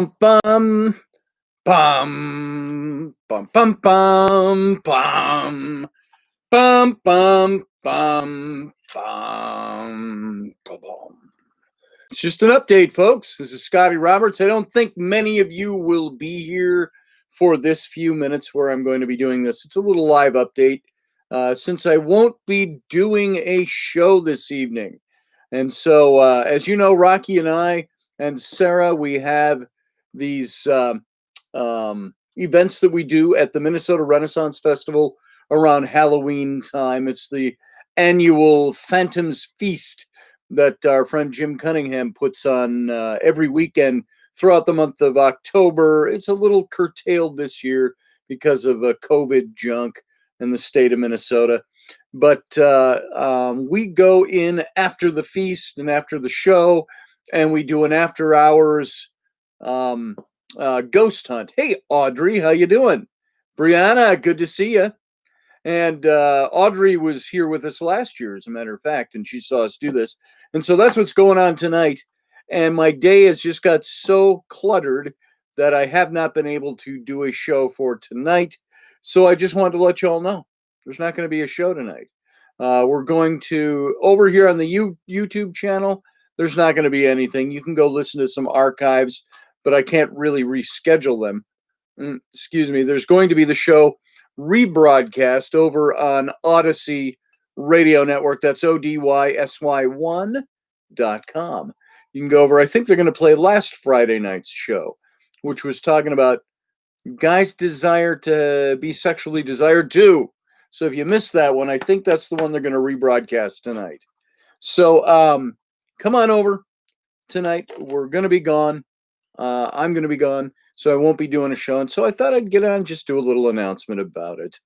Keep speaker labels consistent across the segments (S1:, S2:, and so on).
S1: Bum, bum, bum, bum, bum, bum, bum, bum, bum, bum, bum. It's just an update, folks. This is Scotty Roberts. I don't think many of you will be here for this few minutes where I'm going to be doing this. It's a little live update since I won't be doing a show this evening. And so, as you know, Rocky and I and Sarah, we have these events that we do at the Minnesota Renaissance Festival around Halloween time. It's the annual Phantoms Feast that our friend Jim Cunningham puts on every weekend throughout the month of October. It's a little curtailed this year because of COVID junk in the state of Minnesota. But we go in after the feast and after the show, and we do an after hours ghost hunt. Hey, Audrey, how you doing? Brianna, good to see you. And Audrey was here with us last year, as a matter of fact, and she saw us do this. And so that's what's going on tonight. And my day has just got so cluttered that I have not been able to do a show for tonight. So I just wanted to let you all know there's not going to be a show tonight. We're going to, over here on the YouTube channel, there's not going to be anything. You can go listen to some archives, but I can't really reschedule them. Excuse me. There's going to be the show rebroadcast over on Odyssey Radio Network. That's ODYSY1.com. You can go over. I think they're going to play last Friday night's show, which was talking about guys' desire to be sexually desired too. So if you missed that one, I think that's the one they're going to rebroadcast tonight. So come on over tonight. We're going to be gone. I'm going to be gone, so I won't be doing a show. And so I thought I'd get on and just do a little announcement about it.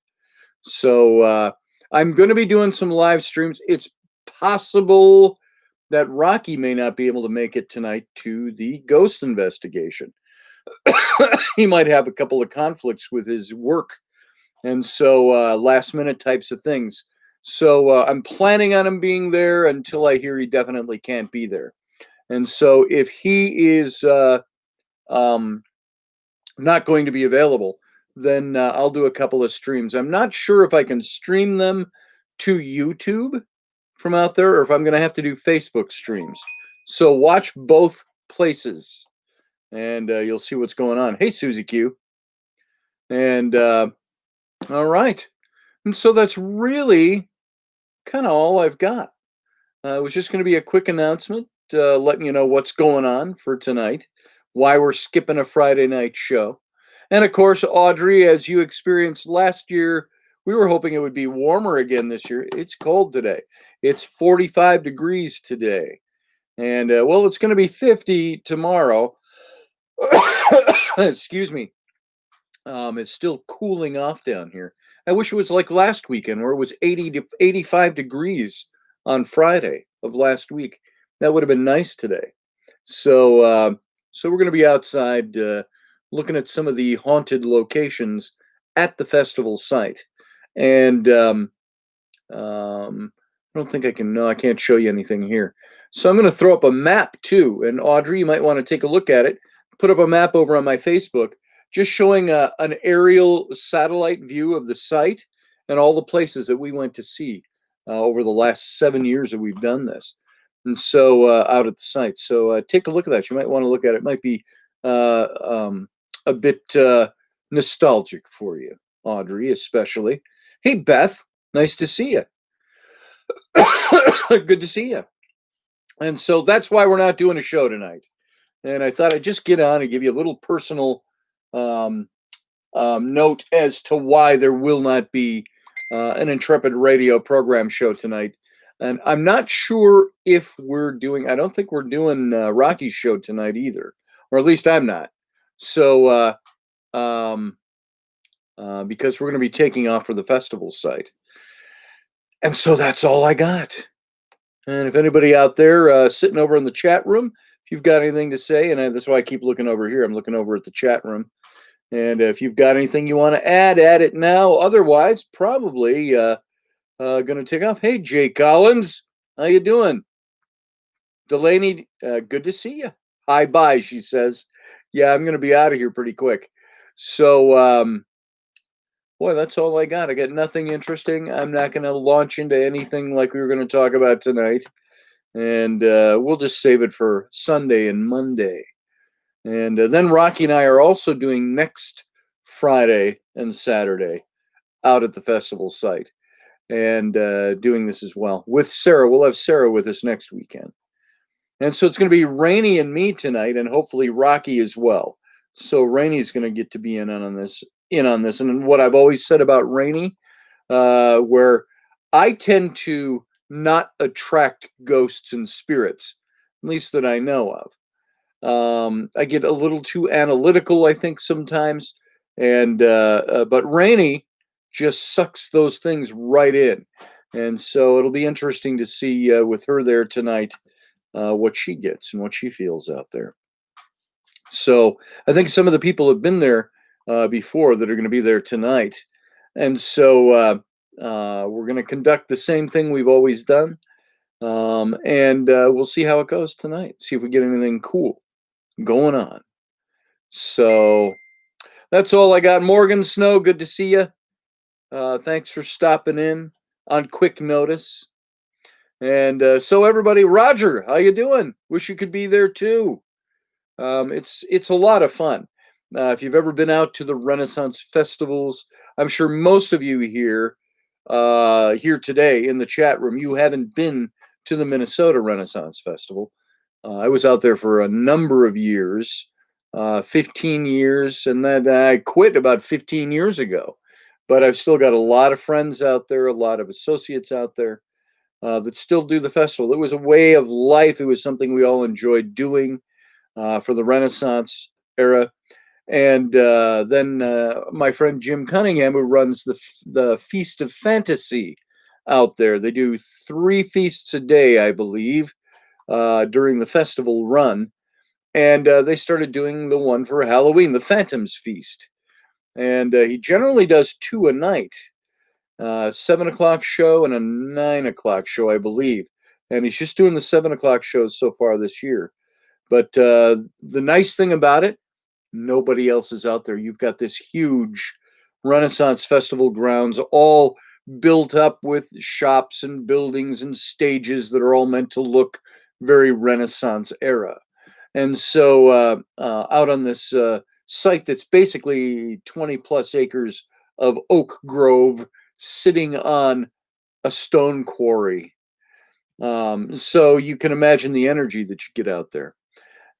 S1: So I'm going to be doing some live streams. It's possible that Rocky may not be able to make it tonight to the ghost investigation. He might have a couple of conflicts with his work. And so last minute types of things. So I'm planning on him being there until I hear he definitely can't be there. And so if he is not going to be available, then I'll do a couple of streams. I'm not sure if I can stream them to YouTube from out there or if I'm going to have to do Facebook streams. So watch both places and you'll see what's going on. Hey, Susie Q. And all right. And so that's really kind of all I've got. It was just going to be a quick announcement, letting you know what's going on for tonight, why we're skipping a Friday night show. And of course, Audrey, as you experienced last year, we were hoping it would be warmer again this year. It's cold today. It's 45 degrees today. And, well, it's going to be 50 tomorrow. Excuse me. It's still cooling off down here. I wish it was like last weekend where it was 80 to 85 degrees on Friday of last week. That would have been nice today. So we're going to be outside looking at some of the haunted locations at the festival site. And I don't think I can, no, I can't show you anything here. So I'm going to throw up a map too. And Audrey, you might want to take a look at it. Put up a map over on my Facebook, just showing an aerial satellite view of the site and all the places that we went to see over the last 7 years that we've done this. And so out at the site. So take a look at that. You might want to look at it. It might be a bit nostalgic for you, Audrey, especially. Hey, Beth, nice to see you. Good to see you. And so that's why we're not doing a show tonight. And I thought I'd just get on and give you a little personal note as to why there will not be an Intrepid radio program show tonight. And I'm not sure if we're doing, I don't think we're doing Rocky's show tonight either, or at least I'm not. So, because we're going to be taking off for the festival site. And so that's all I got. And if anybody out there sitting over in the chat room, if you've got anything to say, and that's why I keep looking over here, I'm looking over at the chat room. And if you've got anything you want to add it now. Otherwise, probably going to take off. Hey, Jay Collins, how you doing? Delaney, good to see you. Hi, bye, she says. Yeah, I'm going to be out of here pretty quick. So, boy, that's all I got. I got nothing interesting. I'm not going to launch into anything like we were going to talk about tonight. And we'll just save it for Sunday and Monday. And then Rocky and I are also doing next Friday and Saturday out at the festival site and doing this as well with Sarah. We'll have Sarah with us next weekend. And so it's going to be Rainey and me tonight, and hopefully Rocky as well. So Rainey's going to get to be in on this. And what I've always said about Rainey, where I tend to not attract ghosts and spirits, at least that I know of. I get a little too analytical, I think, sometimes, and but Rainey just sucks those things right in, and so it'll be interesting to see with her there tonight what she gets and what she feels out there. So I think some of the people have been there before that are going to be there tonight, and so we're going to conduct the same thing we've always done, and we'll see how it goes tonight. See if we get anything cool going on. So that's all I got. Morgan Snow, good to see you. Thanks for stopping in on quick notice. And so everybody, Roger, how you doing? Wish you could be there too. It's a lot of fun. If you've ever been out to the Renaissance festivals, I'm sure most of you here today in the chat room, you haven't been to the Minnesota Renaissance Festival. I was out there for a number of years, 15 years, and then I quit about 15 years ago. But I've still got a lot of friends out there, a lot of associates out there that still do the festival. It was a way of life. It was something we all enjoyed doing for the Renaissance era. And then my friend Jim Cunningham, who runs the Feast of Fantasy out there, they do 3 feasts a day, I believe, during the festival run. And they started doing the one for Halloween, the Phantom's Feast. And he generally does 2 a night, 7 o'clock show and a 9 o'clock show, I believe. And he's just doing the 7 o'clock shows so far this year. But the nice thing about it, nobody else is out there. You've got this huge Renaissance Festival grounds, all built up with shops and buildings and stages that are all meant to look very Renaissance era. And so out on this site that's basically 20 plus acres of oak grove sitting on a stone quarry. So you can imagine the energy that you get out there.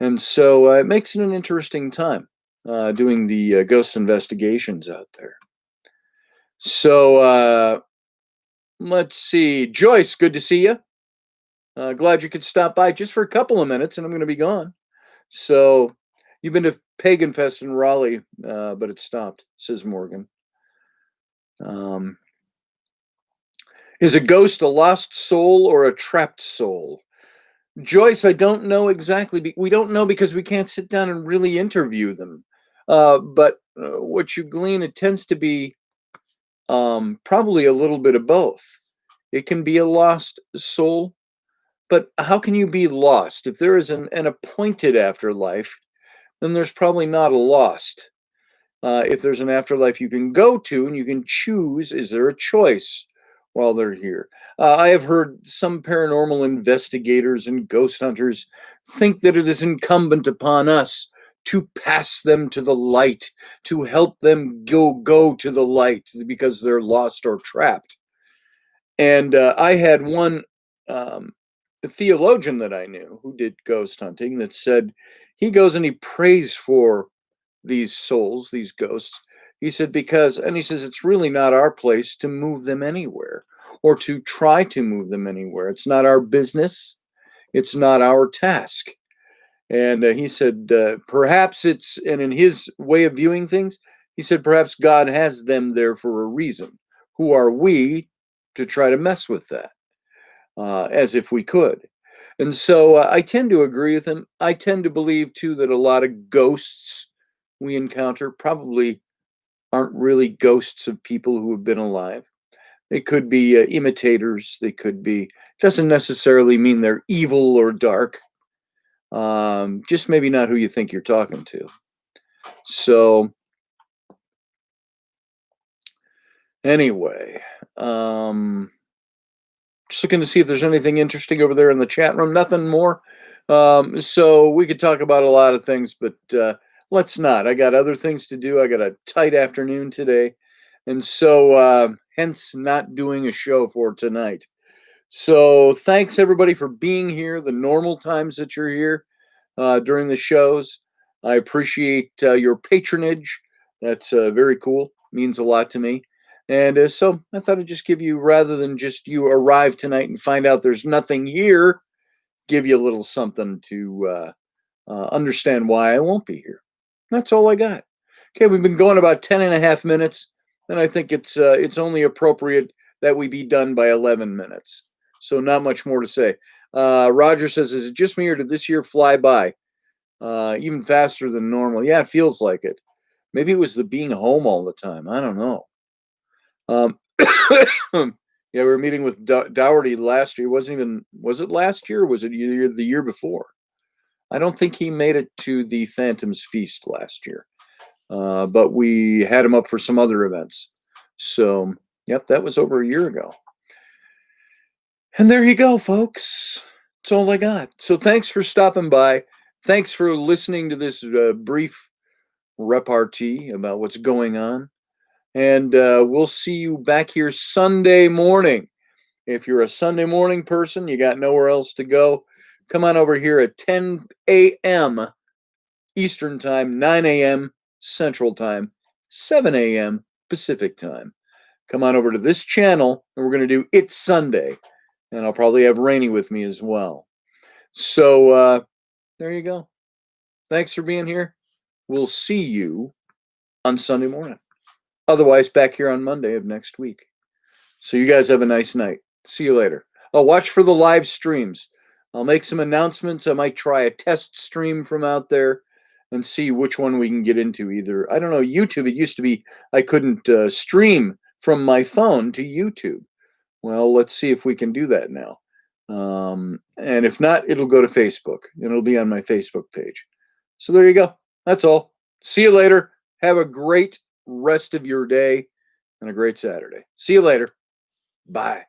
S1: And so it makes it an interesting time doing the ghost investigations out there. So let's see. Joyce, good to see you. Glad you could stop by just for a couple of minutes, and I'm going to be gone. So you've been to Pagan Fest in Raleigh, but it stopped, says Morgan. Is a ghost a lost soul or a trapped soul? Joyce, I don't know exactly. We don't know because we can't sit down and really interview them. But what you glean, it tends to be probably a little bit of both. It can be a lost soul, but how can you be lost? If there is an appointed afterlife, then there's probably not a lost. If there's an afterlife you can go to and you can choose, is there a choice while they're here? I have heard some paranormal investigators and ghost hunters think that it is incumbent upon us to pass them to the light, to help them go to the light because they're lost or trapped. And I had one theologian that I knew who did ghost hunting that said he goes and he prays for these souls, these ghosts. He said, and he says, it's really not our place to move them anywhere or to try to move them anywhere. It's not our business. It's not our task. And he said, perhaps and in his way of viewing things, he said, perhaps God has them there for a reason. Who are we to try to mess with that? As if we could. And so I tend to agree with him. I tend to believe, too, that a lot of ghosts we encounter probably aren't really ghosts of people who have been alive. They could be imitators. They could be, doesn't necessarily mean they're evil or dark. Just maybe not who you think you're talking to. So anyway, just looking to see if there's anything interesting over there in the chat room. Nothing more. So we could talk about a lot of things, but let's not. I got other things to do. I got a tight afternoon today. And so hence not doing a show for tonight. So thanks everybody for being here, the normal times that you're here during the shows. I appreciate your patronage. That's very cool. Means a lot to me. And so I thought I'd just give you, rather than just you arrive tonight and find out there's nothing here, give you a little something to understand why I won't be here. That's all I got. Okay, we've been going about 10 and a half minutes, and I think it's only appropriate that we be done by 11 minutes. So not much more to say. Roger says, is it just me or did this year fly by? Even faster than normal. Yeah, it feels like it. Maybe it was the being home all the time. I don't know. Yeah, we were meeting with Dougherty last year. Was it last year or was it the year before? I don't think he made it to the Phantom's Feast last year. But we had him up for some other events. So, yep, that was over a year ago. And there you go, folks. That's all I got. So thanks for stopping by. Thanks for listening to this brief repartee about what's going on. And we'll see you back here Sunday morning. If you're a Sunday morning person, you got nowhere else to go, come on over here at 10 a.m. Eastern Time, 9 a.m. Central Time, 7 a.m. Pacific Time. Come on over to this channel, and we're going to do It's Sunday. And I'll probably have Rainey with me as well. So there you go. Thanks for being here. We'll see you on Sunday morning. Otherwise, back here on Monday of next week. So you guys have a nice night. See you later. Oh, watch for the live streams. I'll make some announcements. I might try a test stream from out there and see which one we can get into. Either, I don't know, YouTube. It used to be I couldn't stream from my phone to YouTube. Well, let's see if we can do that now. And if not, it'll go to Facebook. It'll be on my Facebook page. So there you go. That's all. See you later. Have a great rest of your day and a great Saturday. See you later. Bye.